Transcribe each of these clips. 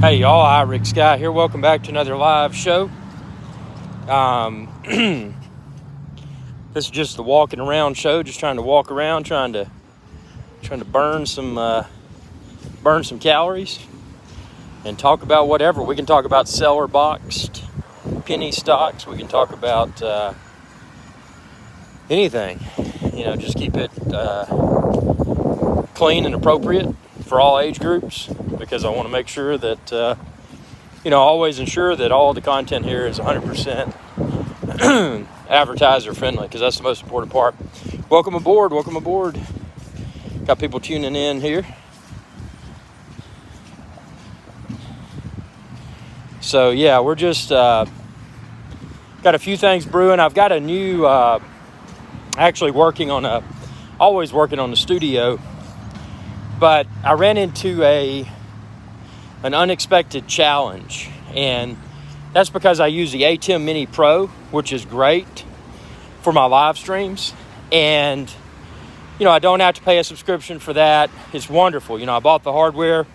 Hey y'all, Rick Sky here. Welcome back to another live show. This is just the walking around show. Just trying to walk around, trying to burn some calories and talk about whatever. We can talk about seller boxed penny stocks. We can talk about anything. Just keep it clean and appropriate for all age groups, because I want to make sure that always ensure that all the content here is 100% advertiser friendly, because that's the most important part. Welcome aboard. Got people tuning in here. So yeah, we're just got a few things brewing. I've got a new always working on the studio, but I ran into an unexpected challenge, and that's because I use the ATEM Mini Pro, which is great for my live streams, and I don't have to pay a subscription for that. It's wonderful. I bought the hardware,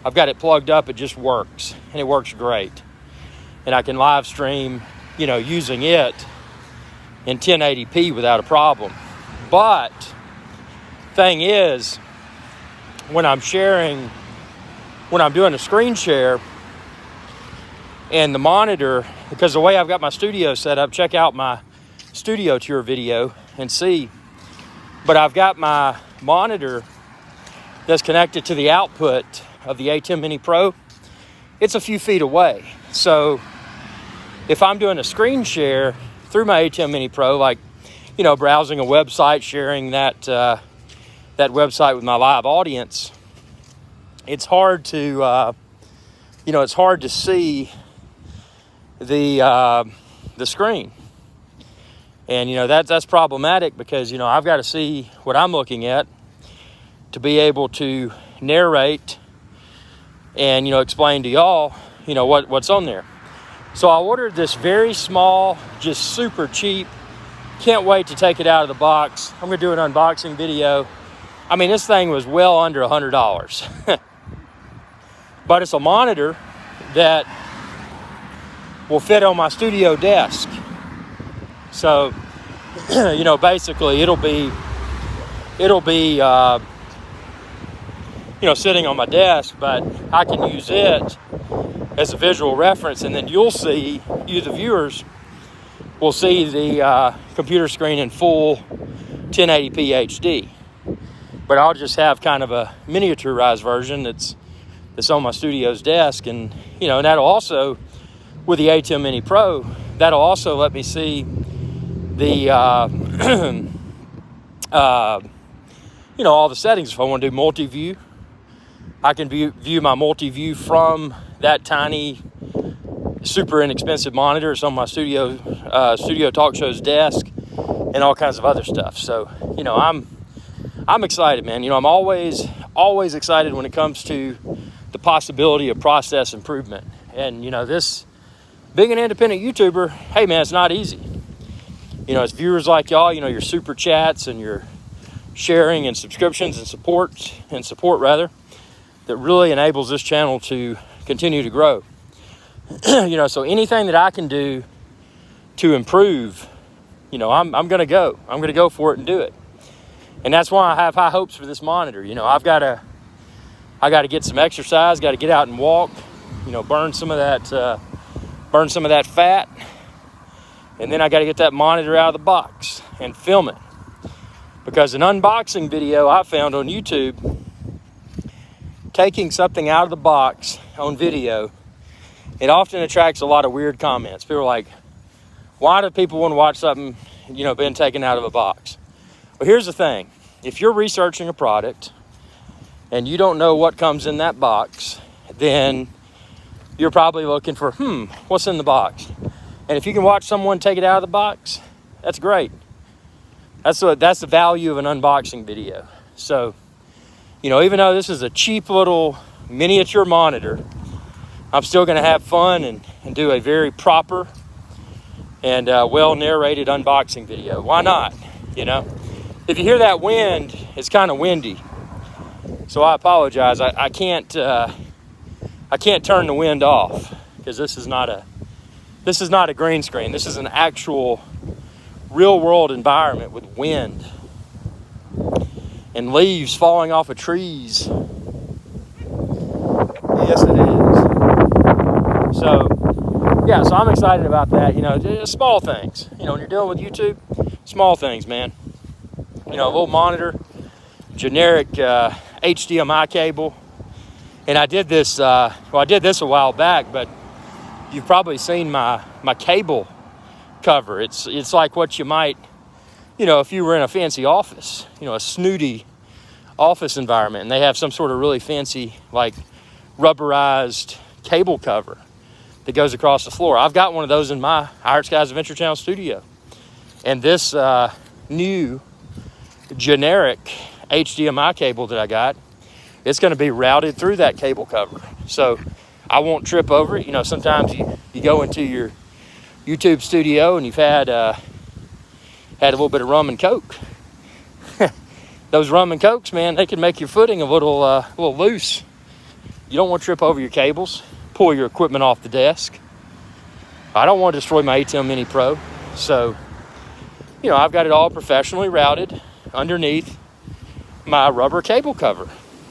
I've got it plugged up, it just works, and it works great, and I can live stream using it in 1080p without a problem. But thing is, when I'm doing a screen share and the monitor, because the way I've got my studio set up, check out my studio tour video and see, but I've got my monitor that's connected to the output of the ATEM Mini Pro. It's a few feet away. So if I'm doing a screen share through my ATEM Mini Pro, like, browsing a website, sharing that website with my live audience, it's hard to see the screen, and that's problematic, because I've got to see what I'm looking at to be able to narrate and explain to y'all what's on there. So I ordered this very small, just super cheap. Can't wait to take it out of the box. I'm gonna do an unboxing video. I mean, this thing was well under $100. But it's a monitor that will fit on my studio desk. So, basically it'll be sitting on my desk, but I can use it as a visual reference, and then you, the viewers, will see the computer screen in full 1080p HD. But I'll just have kind of a miniaturized version that's on my studio's desk, and and that'll also, with the ATEM Mini Pro, that'll also let me see the all the settings. If I want to do multi-view, I can view my multi-view from that tiny, super inexpensive monitor. It's on my studio talk show's desk, and all kinds of other stuff. So I'm excited, man. I'm always excited when it comes to the possibility of process improvement. And this, being an independent YouTuber, hey man, it's not easy. It's viewers like y'all, your super chats and your sharing and subscriptions and support that really enables this channel to continue to grow. So anything that I can do to improve, I'm gonna go for it and do it. And that's why I have high hopes for this monitor. I got to get some exercise, got to get out and walk, burn some of that fat, and then I got to get that monitor out of the box and film it. Because an unboxing video I found on YouTube, taking something out of the box on video, it often attracts a lot of weird comments. People are like, why do people want to watch something, being taken out of a box? Well, here's the thing. If you're researching a product and you don't know what comes in that box, then you're probably looking for, what's in the box? And if you can watch someone take it out of the box, that's great. That's the value of an unboxing video. So, even though this is a cheap little miniature monitor, I'm still going to have fun and do a very proper and well-narrated unboxing video. Why not? If you hear that wind, it's kind of windy. So I apologize. I can't I can't turn the wind off because this is not a green screen. This is an actual real world environment with wind and leaves falling off of trees. Yes, it is. So I'm excited about that. Just small things. When you're dealing with YouTube, small things, man. A little monitor, generic HDMI cable. And I did this, a while back, but you've probably seen my cable cover. It's like what you might, if you were in a fancy office, a snooty office environment, and they have some sort of really fancy, like, rubberized cable cover that goes across the floor. I've got one of those in my Iron Skies Adventure Channel studio. And this new generic HDMI cable that I got, it's going to be routed through that cable cover. So I won't trip over it. Sometimes you go into your YouTube studio and you've had a little bit of rum and coke. Those rum and cokes, man, they can make your footing a little loose. You don't want to trip over your cables, pull your equipment off the desk. I don't want to destroy my ATEM Mini Pro. So, I've got it all professionally routed underneath my rubber cable cover.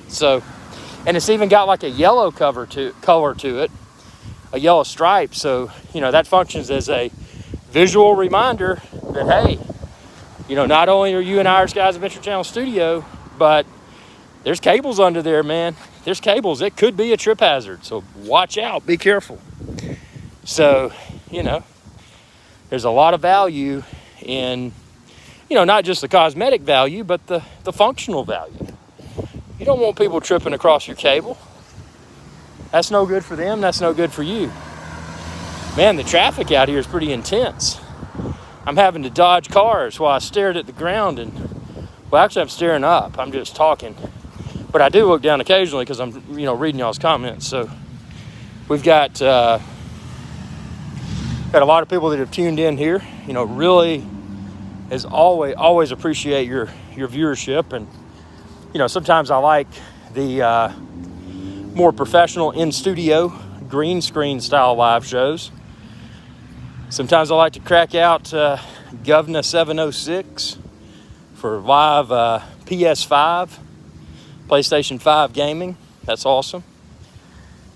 So, and it's even got like a yellow color to it, a yellow stripe. So, that functions as a visual reminder that, hey, not only are you in Iron Skies Adventure Channel studio, but there's cables under there, man. There's cables. It could be a trip hazard. So watch out. Be careful. So, there's a lot of value in, not just the cosmetic value, but the functional value. You don't want people tripping across your cable. That's no good for them. That's no good for you. Man, the traffic out here is pretty intense. I'm having to dodge cars while I stared at the ground actually I'm staring up. I'm just talking. But I do look down occasionally because I'm, reading y'all's comments. So we've got a lot of people that have tuned in here. Really, as always appreciate your viewership. And, sometimes I like the more professional in-studio green screen style live shows. Sometimes I like to crack out Govna 706 for live PS5. PlayStation 5 gaming. That's awesome.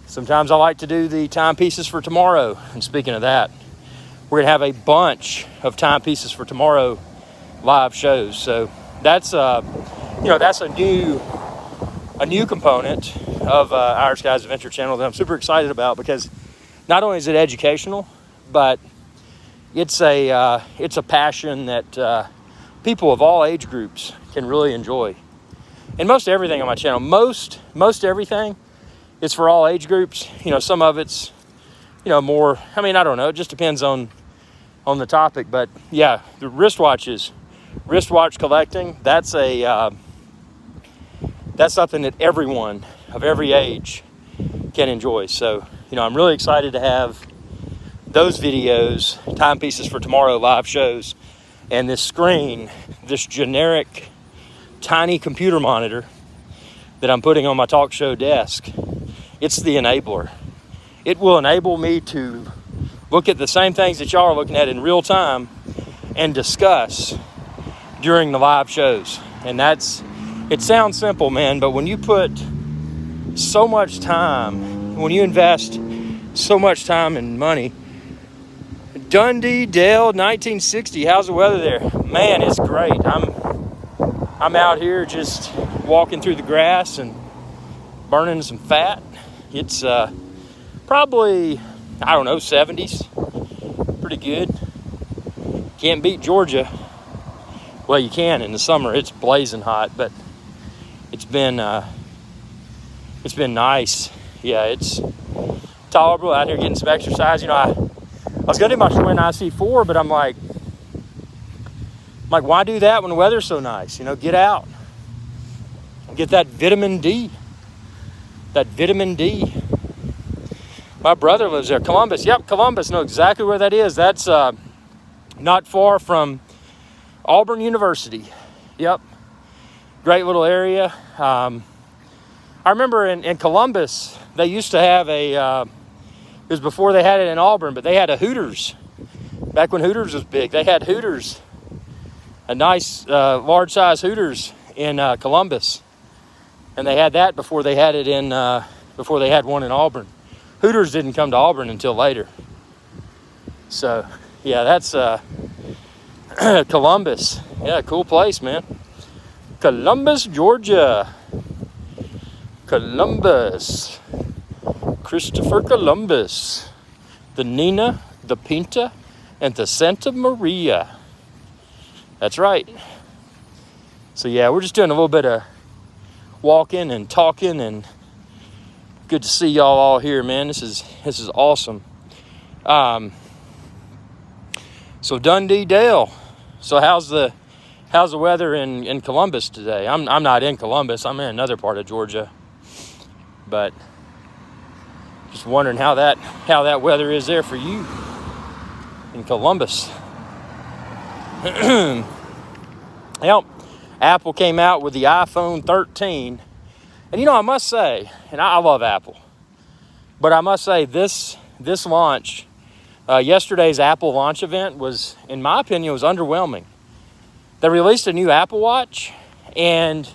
Sometimes I like to do the timepieces for tomorrow. And speaking of that, we're going to have a bunch of timepieces for tomorrow live shows. So that's that's a new component of Iron Skies Adventure Channel that I'm super excited about, because not only is it educational, but it's a passion that people of all age groups can really enjoy. And most everything on my channel, most everything is for all age groups. Some of it's, more, I don't know. It just depends on the topic. But yeah, the wristwatch collecting, that's something that everyone of every age can enjoy. So, I'm really excited to have those videos, timepieces for tomorrow live shows, and this screen, this generic tiny computer monitor that I'm putting on my talk show desk. It's the enabler. It will enable me to look at the same things that y'all are looking at in real time and discuss during the live shows. And it sounds simple, man, but when you put so much time, when you invest so much time and money, Dundee Dale 1960, how's the weather there? Man, it's great. I'm out here just walking through the grass and burning some fat. It's probably, 70s. Pretty good. Can't beat Georgia. Well, you can in the summer. It's blazing hot, but it's been nice. Yeah, it's tolerable out here getting some exercise. I was gonna do my Schwinn IC4, but I'm like, why do that when the weather's so nice? Get out. Get that vitamin D. That vitamin D. My brother lives there. Columbus. Yep, Columbus. Know exactly where that is. That's not far from Auburn University. Yep. Great little area. I remember in Columbus, they used to have it was before they had it in Auburn, but they had a Hooters. Back when Hooters was big, they had Hooters, a nice large size Hooters in Columbus. And they had that before they had it before they had one in Auburn. Hooters didn't come to Auburn until later. So, yeah, that's Columbus. Yeah, cool place, man. Columbus, Georgia. Columbus. Christopher Columbus. The Nina, the Pinta, and the Santa Maria. That's right. So, yeah, we're just doing a little bit of walking and talking, and good to see y'all all here, man. This is awesome. So Dundee Dale. So how's the weather in Columbus today? I'm not in Columbus. I'm in another part of Georgia, but just wondering how that weather is there for you in Columbus. Well, Apple came out with the iPhone 13. And I must say, and I love Apple, but I must say this launch, yesterday's Apple launch event was, in my opinion, was underwhelming. They released a new Apple Watch, and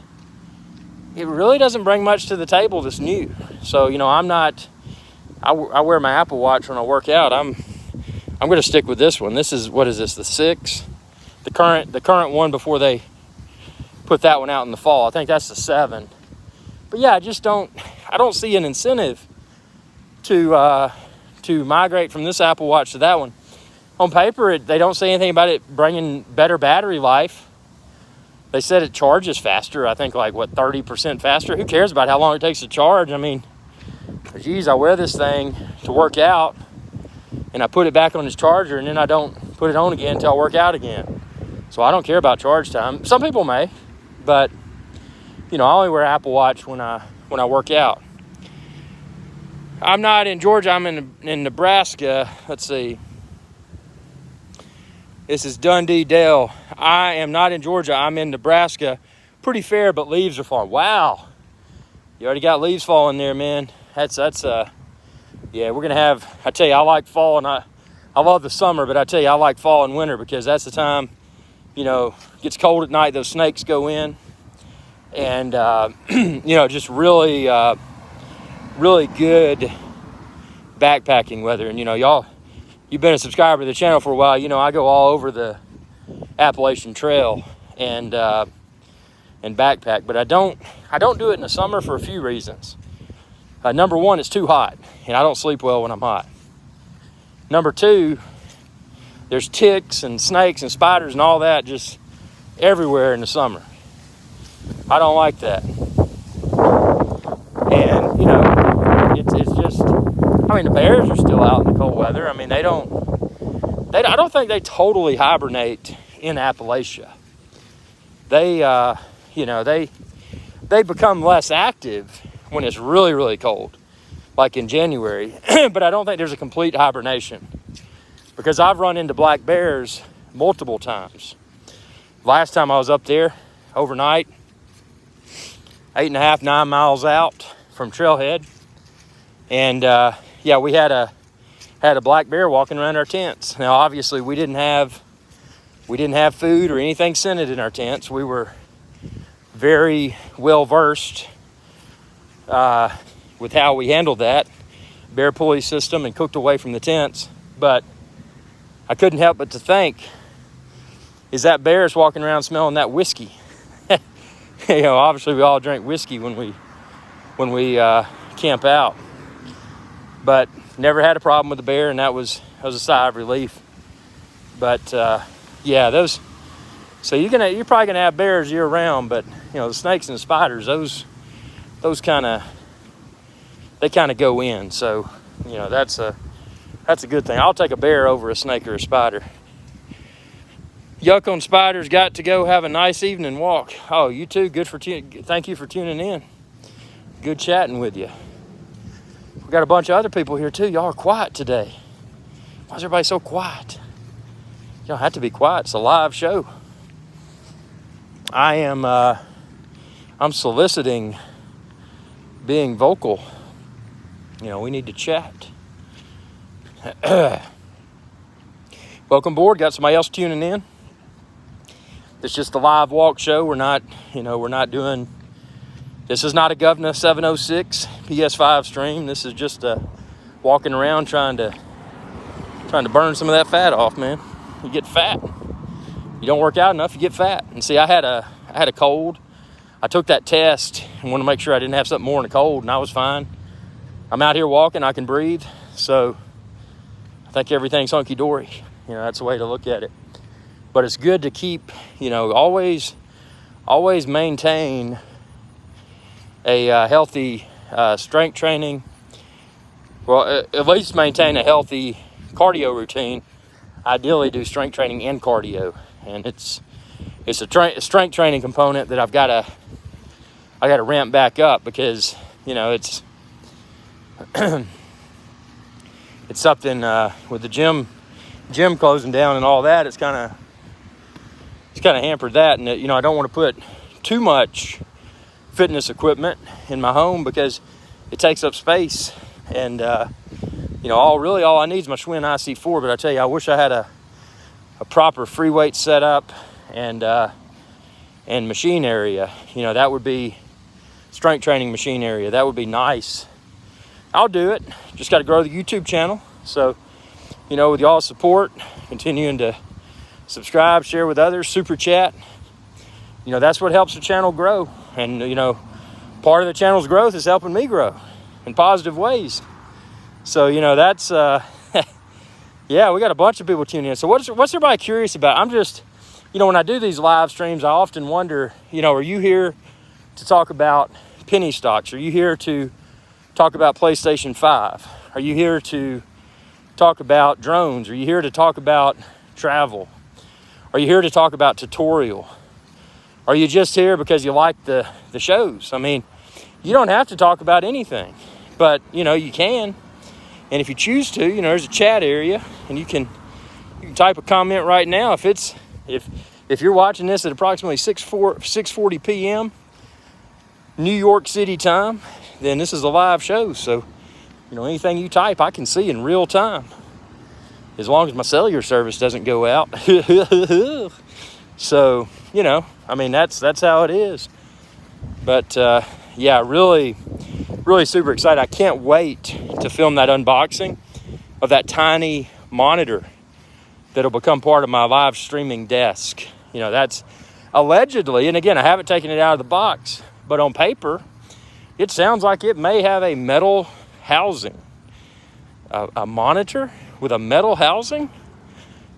it really doesn't bring much to the table that's new. So, I wear my Apple Watch when I work out. I'm going to stick with this one. This is, what is this, the 6? The current one before they put that one out in the fall. I think that's the 7. But yeah, I don't see an incentive to migrate from this Apple Watch to that one. On paper, they don't say anything about it bringing better battery life. They said it charges faster. I think 30% faster. Who cares about how long it takes to charge? I mean, geez, I wear this thing to work out, and I put it back on its charger, and then I don't put it on again until I work out again. So I don't care about charge time. Some people may, but I only wear Apple Watch when I work out. I'm not in Georgia. I'm in Nebraska. Let's see. This is Dundee Dale. I am not in Georgia. I'm in Nebraska. Pretty fair, but leaves are falling. Wow. You already got leaves falling there, man. That's yeah, we're going to have, I tell you, I like fall, and I love the summer, but I tell you, I like fall and winter because that's the time, it gets cold at night, those snakes go in. And, just really, really good backpacking weather. And, y'all, you've been a subscriber to the channel for a while. I go all over the Appalachian Trail and backpack, but I don't do it in the summer for a few reasons. Number one, it's too hot, and I don't sleep well when I'm hot. Number two, there's ticks and snakes and spiders and all that just everywhere in the summer. I don't like that. And, it's just, the bears are still out in the cold weather. I don't think they totally hibernate in Appalachia. They become less active when it's really, really cold, like in January. But I don't think there's a complete hibernation, because I've run into black bears multiple times. Last time I was up there overnight, 8.5, 9 miles out from Trailhead. And we had a black bear walking around our tents. Now, obviously, we didn't have food or anything scented in our tents. We were very well versed with how we handled that bear pulley system and cooked away from the tents. But I couldn't help but to think, is that bear is walking around smelling that whiskey? Obviously we all drink whiskey when we camp out, but never had a problem with the bear, and that was a sigh of relief. But those. So you're probably gonna have bears year round, but the snakes and the spiders, those kind of go in. So that's a good thing. I'll take a bear over a snake or a spider. Yuck on Spiders got to go have a nice evening walk. Oh, you too. Thank you for tuning in. Good chatting with you. We got a bunch of other people here too. Y'all are quiet today. Why is everybody so quiet? You don't have to be quiet. It's a live show. I'm soliciting being vocal. we need to chat. Welcome aboard. Got somebody else tuning in. It's just a live walk show. We're not doing, this is not a Governor 706 PS5 stream. This is just walking around trying to burn some of that fat off, man. You get fat. You don't work out enough, you get fat. And see, I had a cold. I took that test and wanted to make sure I didn't have something more in the cold, and I was fine. I'm out here walking, I can breathe, so I think everything's hunky-dory. That's the way to look at it. But it's good to keep, always maintain a healthy strength training. Well, at least maintain a healthy cardio routine. Ideally do strength training and cardio. And it's a strength training component that I got to ramp back up, because, it's it's something with the gym closing down and all that. It's kind of hampered that, and I don't want to put too much fitness equipment in my home because it takes up space. And all I need is my Schwinn IC4. But I tell you, I wish I had a proper free weight setup and machine area. That would be strength training machine area. That would be nice. I'll do it. Just got to grow the YouTube channel. So, with y'all's support, continuing to subscribe, share with others, super chat. That's what helps the channel grow. And, part of the channel's growth is helping me grow in positive ways. So, that's, yeah, we got a bunch of people tuning in. So what's everybody curious about? I'm just, when I do these live streams, I often wonder, are you here to talk about penny stocks? Are you here to talk about PlayStation 5? Are you here to talk about drones? Are you here to talk about travel? Are you here to talk about tutorial? Are you just here because you like the shows? I mean, you don't have to talk about anything, but you can. And if you choose to, there's a chat area, and you can type a comment right now. If you're watching this at approximately 6:40 p.m. New York City time, then this is a live show. So, anything you type, I can see in real time, as long as my cellular service doesn't go out. So, that's how it is. But yeah, really super excited. I can't wait to film that unboxing of that tiny monitor that'll become part of my live streaming desk. That's allegedly, and again, I haven't taken it out of the box, but on paper, it sounds like it may have a metal housing. A monitor with a metal housing?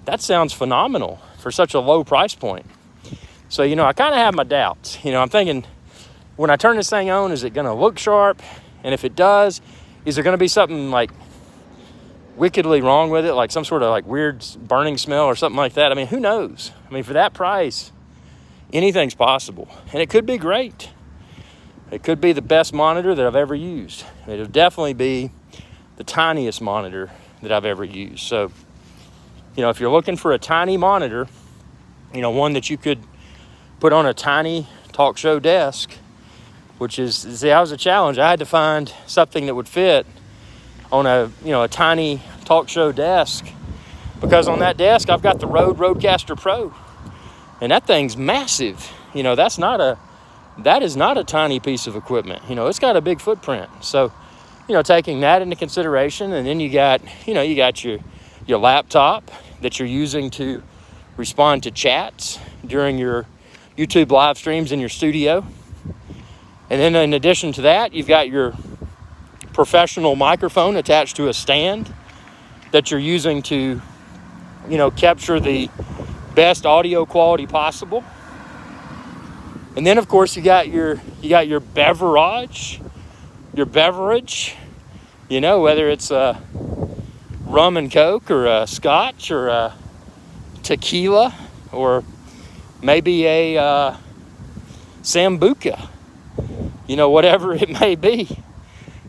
That sounds phenomenal for such a low price point. So, I kind of have my doubts. I'm thinking, when I turn this thing on, is it going to look sharp? And if it does, is there going to be something like wickedly wrong with it? Like some sort of like weird burning smell or something like that? I mean, who knows? I mean, for that price, anything's possible. And it could be great. It could be the best monitor that I've ever used. It'll definitely be the tiniest monitor that I've ever used. So, if you're looking for a tiny monitor, one that you could put on a tiny talk show desk, that was a challenge. I had to find something that would fit on a tiny talk show desk, because on that desk I've got the Rode Rodecaster Pro, and that thing's massive. That is not a tiny piece of equipment. It's got a big footprint. So, taking that into consideration, and then you got your laptop that you're using to respond to chats during your YouTube live streams in your studio. And then in addition to that, you've got your professional microphone attached to a stand that you're using to, capture the best audio quality possible. And then, of course, you got your beverage, whether it's a rum and Coke or a scotch or a tequila or maybe a Sambuca, whatever it may be.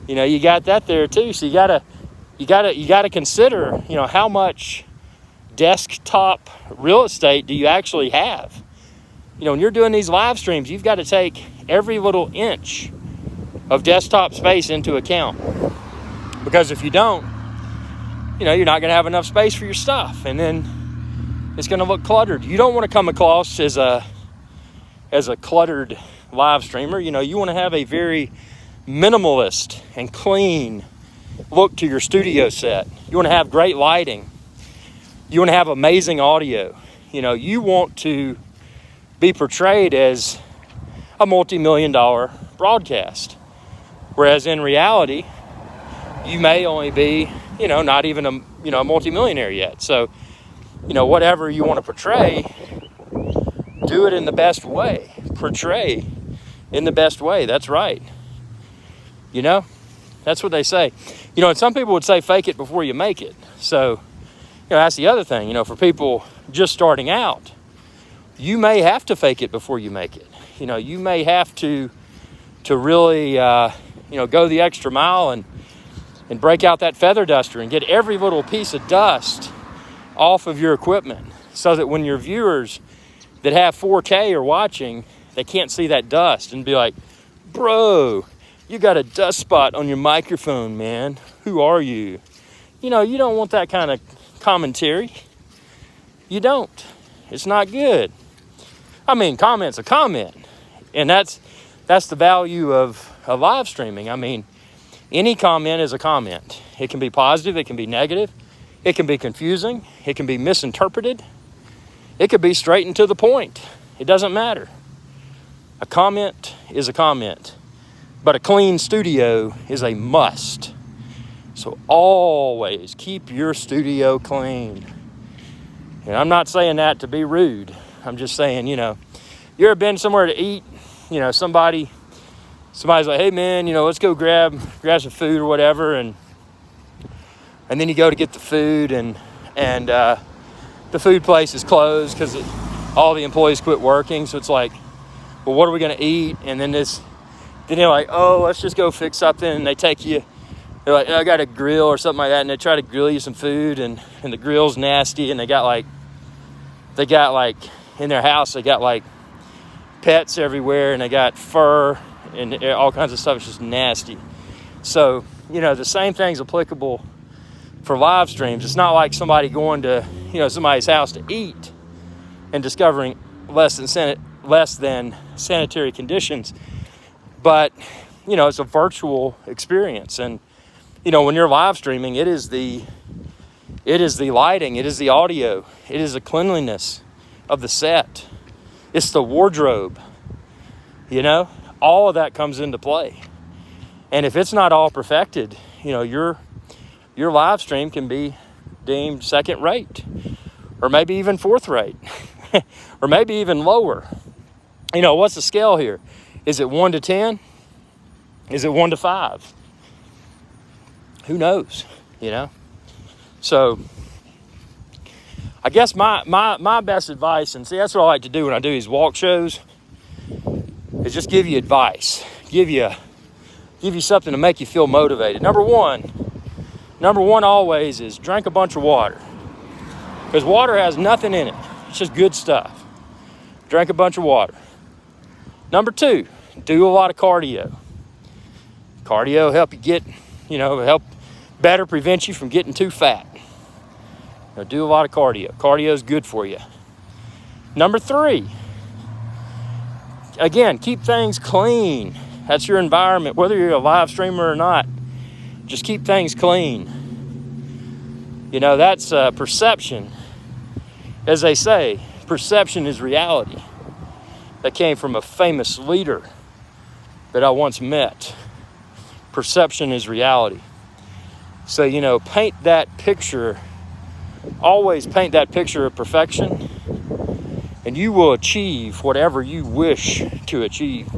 You got that there too. So you gotta consider, how much desktop real estate do you actually have? When you're doing these live streams, you've got to take every little inch of desktop space into account. Because if you don't, you're not going to have enough space for your stuff, and then it's going to look cluttered. You don't want to come across as a cluttered live streamer. You want to have a very minimalist and clean look to your studio set. You want to have great lighting. You want to have amazing audio. You want to be portrayed as a multi-million-dollar broadcast, whereas in reality, you may only be, not even a multi-millionaire yet. So, whatever you want to portray, do it in the best way. Portray in the best way. That's right. That's what they say. And some people would say fake it before you make it. So, that's the other thing. For people just starting out, you may have to fake it before you make it. You may have to really, go the extra mile and break out that feather duster and get every little piece of dust off of your equipment, so that when your viewers that have 4K are watching, they can't see that dust and be like, bro, you got a dust spot on your microphone, man. Who are you? You don't want that kind of commentary. You don't. It's not good. Comment's a comment. And that's the value of live streaming. Any comment is a comment. It can be positive. It can be negative. It can be confusing. It can be misinterpreted. It could be straight and to the point. It doesn't matter. A comment is a comment. But a clean studio is a must. So always keep your studio clean. And I'm not saying that to be rude. I'm just saying, you ever been somewhere to eat, somebody's like, hey man, let's go grab some food or whatever, and then you go to get the food, and the food place is closed because all the employees quit working. So it's like, well, what are we going to eat? And then they're like, oh, let's just go fix something. And they take you, they're like, I got a grill or something like that. And they try to grill you some food, and the grill's nasty. And they got like in their house, they got like pets everywhere, and they got fur and all kinds of stuff. It's just nasty. So, the same thing's applicable for live streams. It's not like somebody going to, somebody's house to eat and discovering less than sanitary conditions. But, it's a virtual experience. And, when you're live streaming, it is the lighting, it is the audio, it is the cleanliness of the set. It's the wardrobe, all of that comes into play. And if it's not all perfected, your live stream can be deemed second rate, or maybe even fourth rate, or maybe even lower. What's the scale here? Is it 1 to 10? Is it 1 to 5? Who knows, So I guess my best advice, and see, that's what I like to do when I do these walk shows, is just give you advice, give you something to make you feel motivated. Number one always is drink a bunch of water, because water has nothing in it. It's just good stuff. Drink a bunch of water. Number two, do a lot of cardio. Cardio help you get, help better prevent you from getting too fat. Do a lot of cardio. Cardio is good for you. Number three, again, keep things clean. That's your environment, whether you're a live streamer or not. Just keep things clean. That's perception. As they say, perception is reality. That came from a famous leader that I once met. Perception is reality. So, paint that picture. Always paint that picture of perfection, and you will achieve whatever you wish to achieve.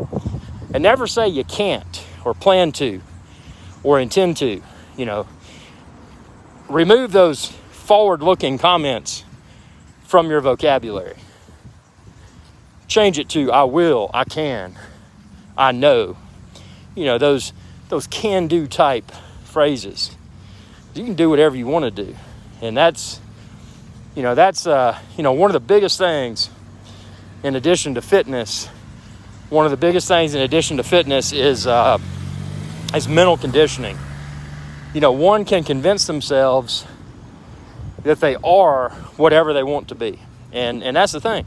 And never say you can't, or plan to, or intend to. Remove those forward-looking comments from your vocabulary. Change it to I will, I can, I know. Those can-do type phrases. You can do whatever you want to do. And that's one of the biggest things in addition to fitness. One of the biggest things in addition to fitness is mental conditioning. one can convince themselves that they are whatever they want to be. And that's the thing.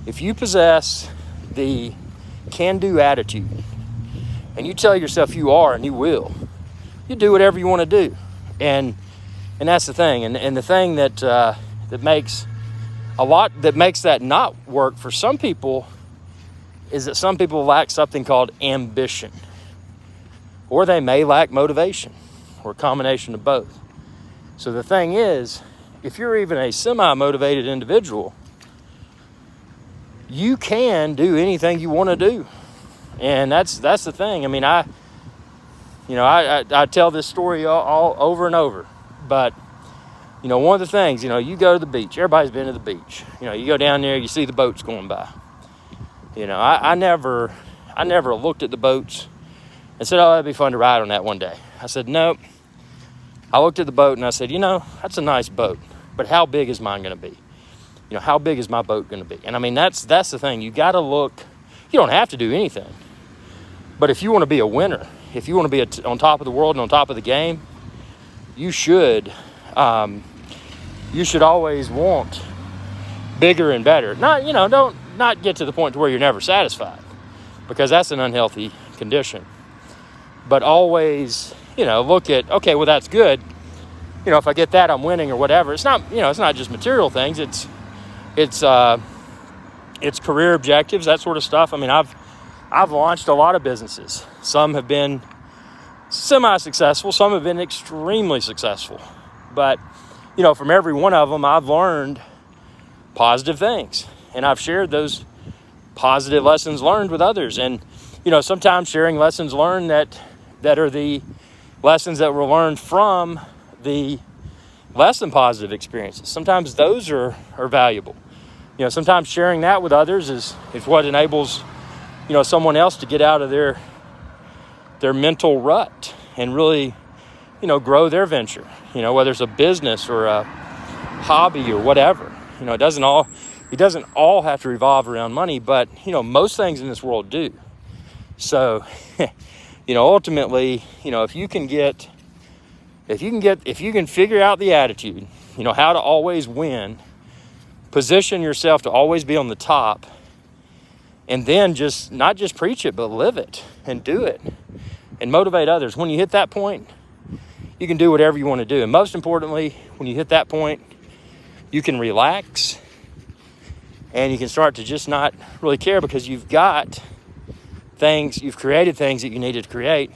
If you possess the can-do attitude and you tell yourself you are and you will, you do whatever you want to do. And that's the thing. And the thing that makes that not work for some people is that some people lack something called ambition, or they may lack motivation, or a combination of both. So the thing is, if you're even a semi-motivated individual, you can do anything you want to do. And that's the thing. I mean, I tell this story all over and over, but one of the things, you go to the beach. Everybody's been to the beach. You go down there, you see the boats going by. I never looked at the boats and said, oh, that'd be fun to ride on that one day. I said, nope. I looked at the boat and I said, that's a nice boat, but how big is mine going to be? How big is my boat going to be? And I mean, that's the thing. You got to look. You don't have to do anything. But if you want to be a winner, if you want to be on top of the world and on top of the game, you should always want bigger and better. Don't get to the point to where you're never satisfied, because that's an unhealthy condition. But always, look at, okay, well, that's good. If I get that, I'm winning or whatever. It's not just material things. It's career objectives, that sort of stuff. I mean, I've launched a lot of businesses. Some have been semi-successful. Some have been extremely successful. But, from every one of them, I've learned positive things. And I've shared those positive lessons learned with others. And, sometimes sharing lessons learned that are the lessons that were learned from the less than positive experiences. Sometimes those are valuable. Sometimes sharing that with others is what enables, someone else to get out of their mental rut and really, grow their venture, whether it's a business or a hobby or whatever. It doesn't all have to revolve around money, but, most things in this world do. So, ultimately, if you can figure out the attitude, how to always win, position yourself to always be on the top, and then not just preach it, but live it and do it and motivate others. When you hit that point, you can do whatever you want to do. And most importantly, when you hit that point, you can relax and you can start to just not really care, because you've created things that you needed to create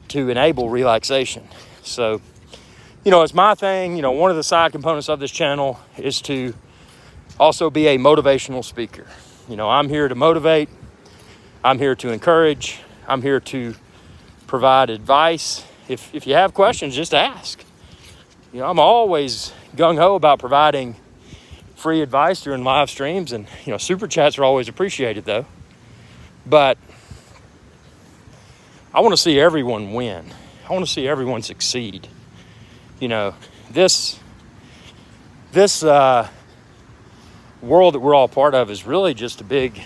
to enable relaxation. So, it's my thing. One of the side components of this channel is to also be a motivational speaker. I'm here to motivate. I'm here to encourage. I'm here to provide advice. If you have questions, just ask. I'm always gung-ho about providing free advice during live streams, and super chats are always appreciated though. But I want to see everyone win. I want to see everyone succeed. This world that we're all part of is really just a big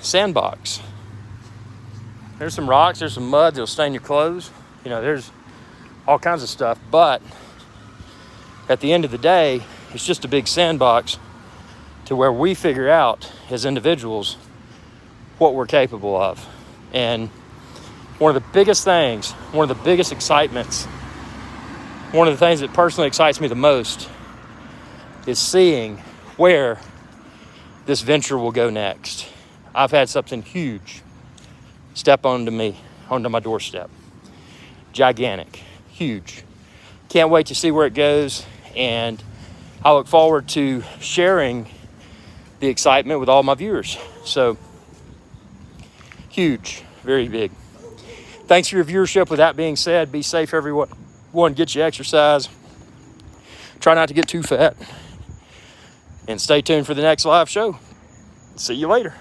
sandbox. There's some rocks, there's some mud that'll stain your clothes. There's all kinds of stuff. But at the end of the day, it's just a big sandbox to where we figure out as individuals what we're capable of. And one of the biggest things, one of the biggest excitements, one of the things that personally excites me the most is seeing where this venture will go next. I've had something huge step onto my doorstep. Gigantic, huge. Can't wait to see where it goes, and I look forward to sharing the excitement with all my viewers. So, huge, very big. Thanks for your viewership. With that being said, be safe, everyone. Get your exercise. Try not to get too fat. And stay tuned for the next live show. See you later.